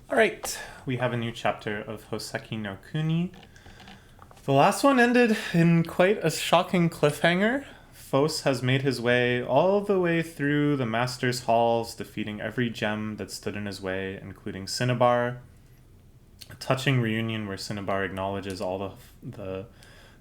Alright, we have a new chapter of Houseki no Kuni. The last one ended in quite a shocking cliffhanger. Phos has made his way all the way through the Master's halls, defeating every gem that stood in his way, including Cinnabar. A touching reunion where Cinnabar acknowledges all the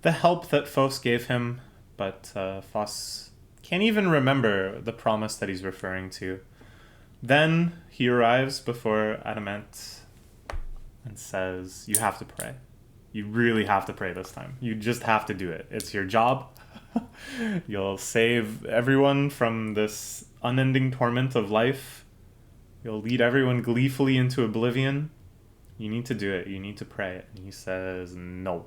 help that Phos gave him, but Phos can't even remember the promise that he's referring to. Then he arrives before Adamant and says, "You have to pray. You really have to pray this time. You just have to do it. It's your job. You'll save everyone from this unending torment of life. You'll lead everyone gleefully into oblivion. You need to do it. You need to pray." And he says, "No.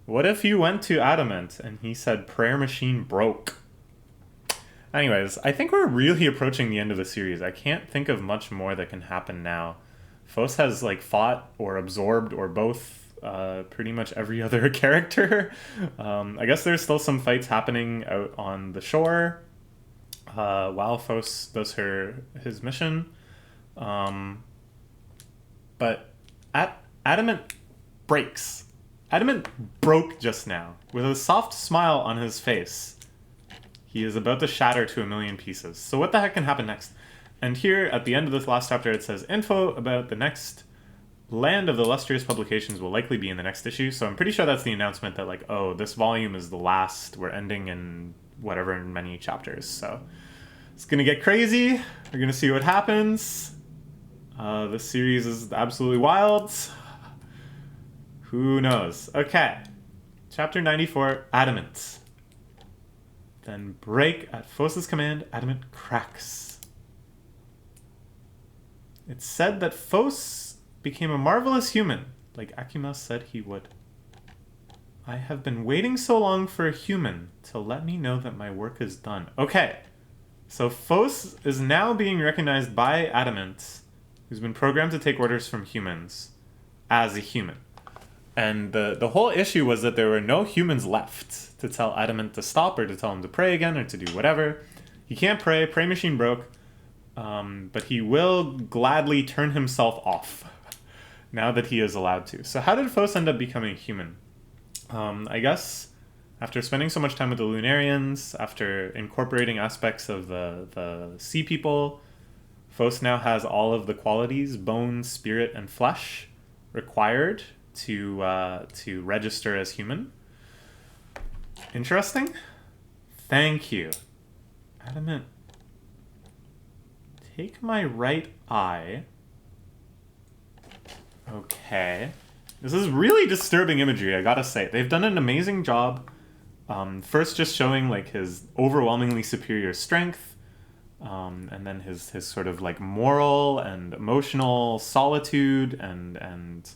What if you went to Adamant and he said prayer machine broke?" Anyways, I think we're really approaching the end of the series. I can't think of much more that can happen now. Phos has fought or absorbed or both pretty much every other character. I guess there's still some fights happening out on the shore while Phos does his mission. But Adamant breaks. Adamant broke just now with a soft smile on his face. He is about to shatter to a million pieces. So what the heck can happen next? And here, at the end of this last chapter, it says, info about the next land of the illustrious publications will likely be in the next issue. So I'm pretty sure that's the announcement that, oh, this volume is the last. We're ending in whatever in many chapters. So it's going to get crazy. We're going to see what happens. This series is absolutely wild. Who knows? Okay. Chapter 94, Adamant. Then break at Phos's command, Adamant cracks. It's said that Phos became a marvelous human, like Acmia said he would. I have been waiting so long for a human to let me know that my work is done. Okay, so Phos is now being recognized by Adamant, who's been programmed to take orders from humans, as a human. And the whole issue was that there were no humans left to tell Adamant to stop or to tell him to pray again or to do whatever. He can't pray, pray machine broke, but he will gladly turn himself off now that he is allowed to. So how did Phos end up becoming human? I guess after spending so much time with the Lunarians, after incorporating aspects of the sea people, Phos now has all of the qualities, bone, spirit, and flesh, required to register as human. Interesting. Thank you. Adamant. Take my right eye. Okay. This is really disturbing imagery, I gotta say. They've done an amazing job. First just showing his overwhelmingly superior strength, and then his sort of moral and emotional solitude and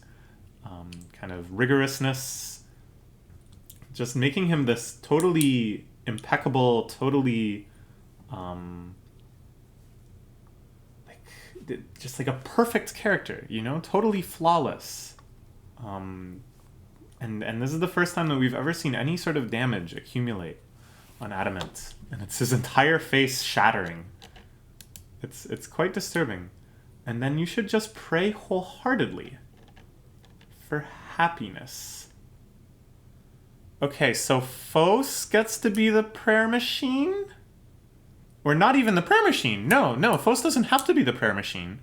kind of rigorousness, just making him this totally impeccable, totally just a perfect character, totally flawless. And this is the first time that we've ever seen any sort of damage accumulate on Adamant, and it's his entire face shattering. It's quite disturbing. And then you should just pray wholeheartedly for happiness. Okay, so Phos gets to be the prayer machine? Or not even the prayer machine. No, Phos doesn't have to be the prayer machine.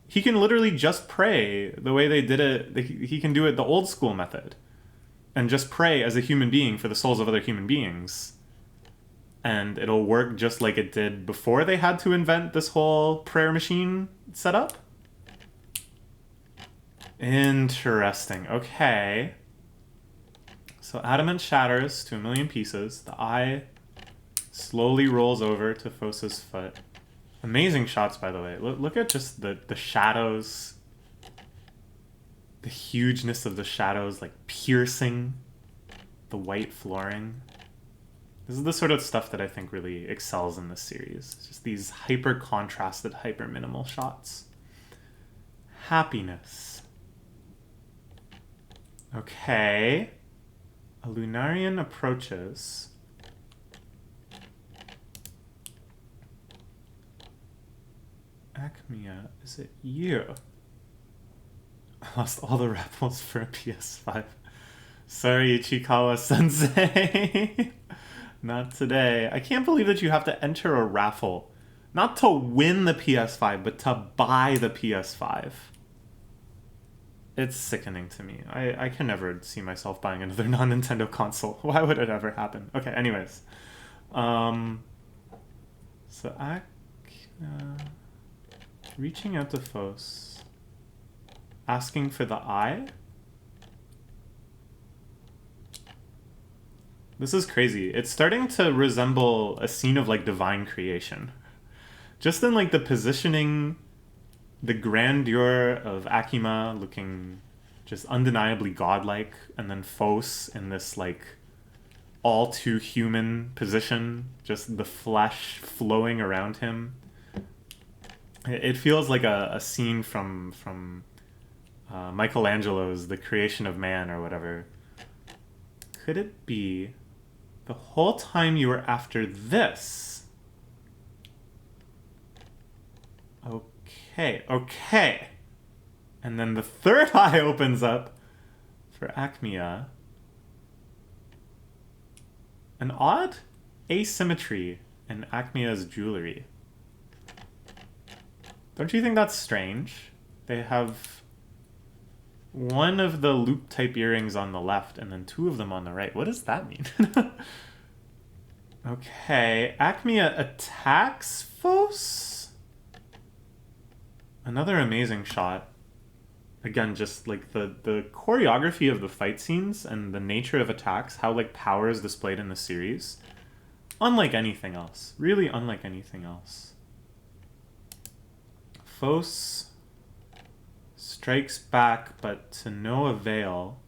He can literally just pray the way they did it. He can do it the old school method. And just pray as a human being for the souls of other human beings. And it'll work just like it did before they had to invent this whole prayer machine setup. Interesting. Okay. So Adamant shatters to a million pieces. The eye slowly rolls over to Phos's foot. Amazing shots, by the way. Look at just the shadows. The hugeness of the shadows, piercing the white flooring. This is the sort of stuff that I think really excels in this series. Just these hyper contrasted, hyper minimal shots. Happiness. Okay. A Lunarian approaches. Acmia, is it you? I lost all the raffles for a PS5. Sorry, Ichikawa Sensei. Not today. I can't believe that you have to enter a raffle. Not to win the PS5, but to buy the PS5. It's sickening to me. I can never see myself buying another non-Nintendo console. Why would it ever happen? Okay, anyways. So reaching out to Phos. Asking for the eye? This is crazy. It's starting to resemble a scene of like divine creation. Just in like the positioning, the grandeur of Acmia looking just undeniably godlike, and then Phos in this like all too human position, just the flesh flowing around him. It feels like a scene from Michelangelo's The Creation of Man or whatever. Could it be the whole time you were after this? Okay. And then the third eye opens up for Acmia. An odd asymmetry in Acmia's jewelry. Don't you think that's strange? They have one of the loop type earrings on the left and then two of them on the right. What does that mean? Okay, Acmia attacks Phos. Another amazing shot. Again, just like the choreography of the fight scenes and the nature of attacks, how like power is displayed in the series. Unlike anything else. Really unlike anything else. Phos strikes back, but to no avail.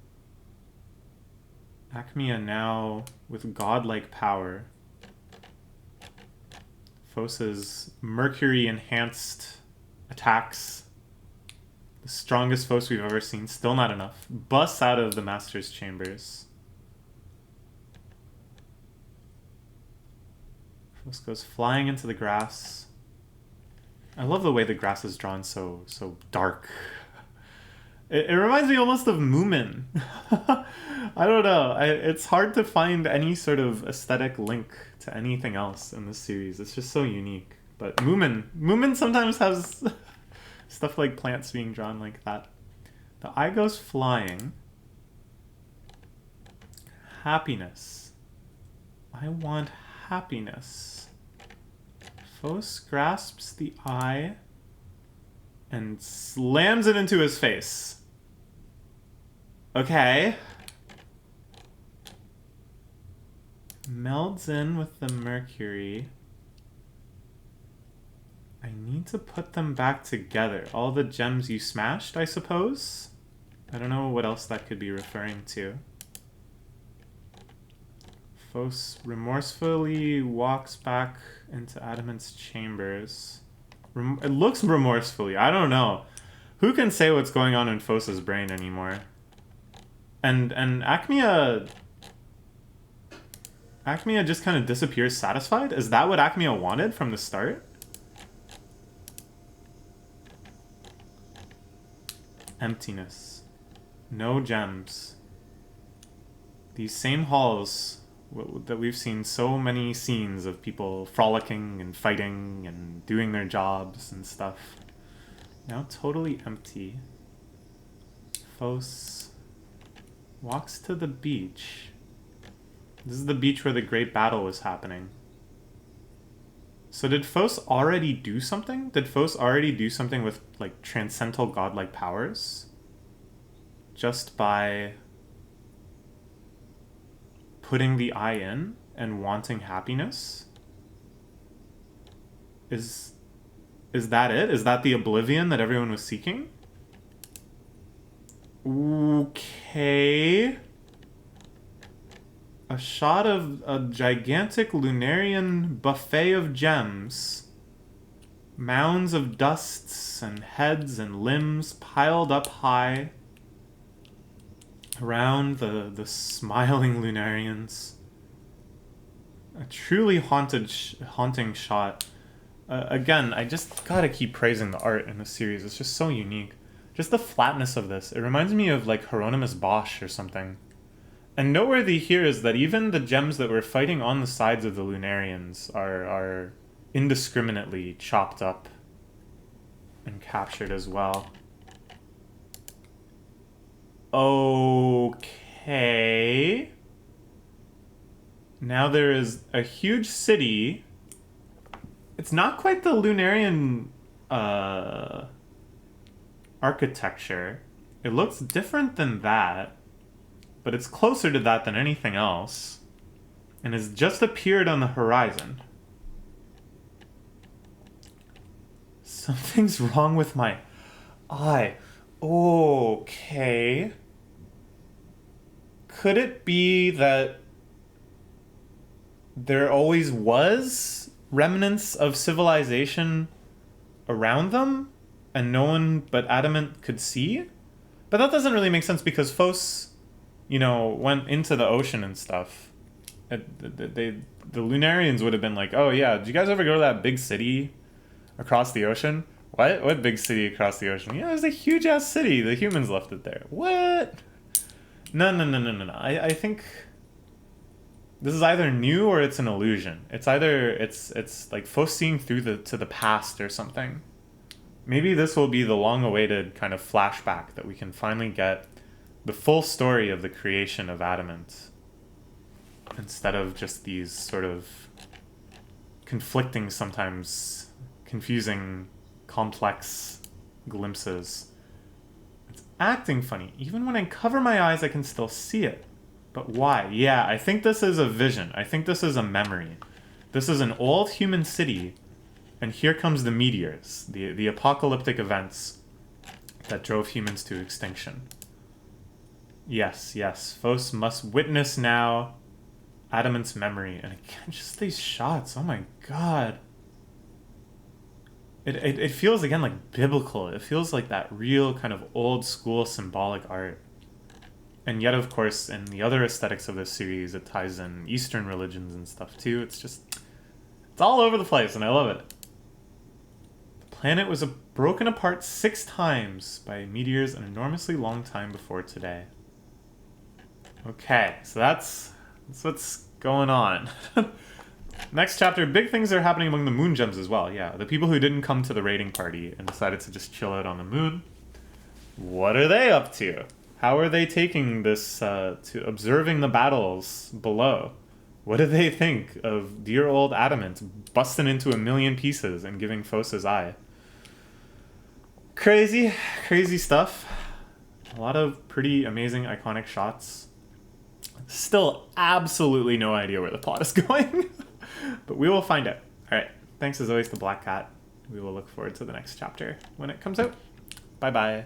Acmia now with godlike power. Phos's mercury-enhanced attacks. The strongest Phos we've ever seen. Still not enough. Busts out of the Master's Chambers. Phos goes flying into the grass. I love the way the grass is drawn so dark. It reminds me almost of Moomin. I don't know. It's hard to find any sort of aesthetic link to anything else in this series. It's just so unique. But Moomin sometimes has stuff like plants being drawn like that. The eye goes flying. Happiness. I want happiness. Phos grasps the eye and slams it into his face. Okay. Melds in with the mercury. I need to put them back together. All the gems you smashed, I suppose? I don't know what else that could be referring to. Phos remorsefully walks back into Adamant's chambers. It looks remorsefully. I don't know. Who can say what's going on in Phos's brain anymore? And Acmia just kind of disappears satisfied? Is that what Acmia wanted from the start? Emptiness. No gems. These same halls that we've seen so many scenes of people frolicking and fighting and doing their jobs and stuff. Now totally empty. Phos walks to the beach. This is the beach where the great battle was happening. So did Phos already do something? Did Phos already do something with like transcendental godlike powers? Just by putting the eye in and wanting happiness? Is that it? Is that the oblivion that everyone was seeking? Okay. A shot of a gigantic Lunarian buffet of gems. Mounds of dusts and heads and limbs piled up high around the smiling Lunarians. A truly haunting shot. Again, I just gotta keep praising the art in this series. It's just so unique. Just the flatness of this. It reminds me of like Hieronymus Bosch or something. And noteworthy here is that even the gems that were fighting on the sides of the Lunarians are indiscriminately chopped up and captured as well. Okay. Now there is a huge city. It's not quite the Lunarian architecture. It looks different than that, but it's closer to that than anything else, and has just appeared on the horizon. Something's wrong with my eye. Okay. Could it be that there always was remnants of civilization around them and no one but Adamant could see? But that doesn't really make sense because Phos, went into the ocean and stuff. The Lunarians would have been like, oh yeah, did you guys ever go to that big city across the ocean? What big city across the ocean? Yeah, there's a huge ass city. The humans left it there. What? No. I think this is either new or it's an illusion. It's either it's like Phos seeing through to the past or something. Maybe this will be the long-awaited kind of flashback that we can finally get the full story of the creation of Adamant, instead of just these sort of conflicting, sometimes confusing, complex glimpses. It's acting funny. Even when I cover my eyes, I can still see it. But why? Yeah, I think this is a vision. I think this is a memory. This is an old human city, and here comes the meteors, the apocalyptic events that drove humans to extinction. Yes, Phos must witness now Adamant's memory. And again, just these shots, oh my god. It feels, again, like biblical. It feels like that real kind of old school symbolic art. And yet, of course, in the other aesthetics of this series, it ties in Eastern religions and stuff too. It's all over the place, and I love it. The planet was broken apart 6 times by meteors an enormously long time before today. Okay, so that's what's going on. Next chapter, big things are happening among the moon gems as well. Yeah, the people who didn't come to the raiding party and decided to just chill out on the moon. What are they up to? How are they taking this to observing the battles below? What do they think of dear old Adamant busting into 1,000,000 pieces and giving Phos his eye? Crazy stuff. A lot of pretty amazing, iconic shots. Still absolutely no idea where the plot is going, but we will find out. All right, thanks as always to Black Cat. We will look forward to the next chapter when it comes out. Bye-bye.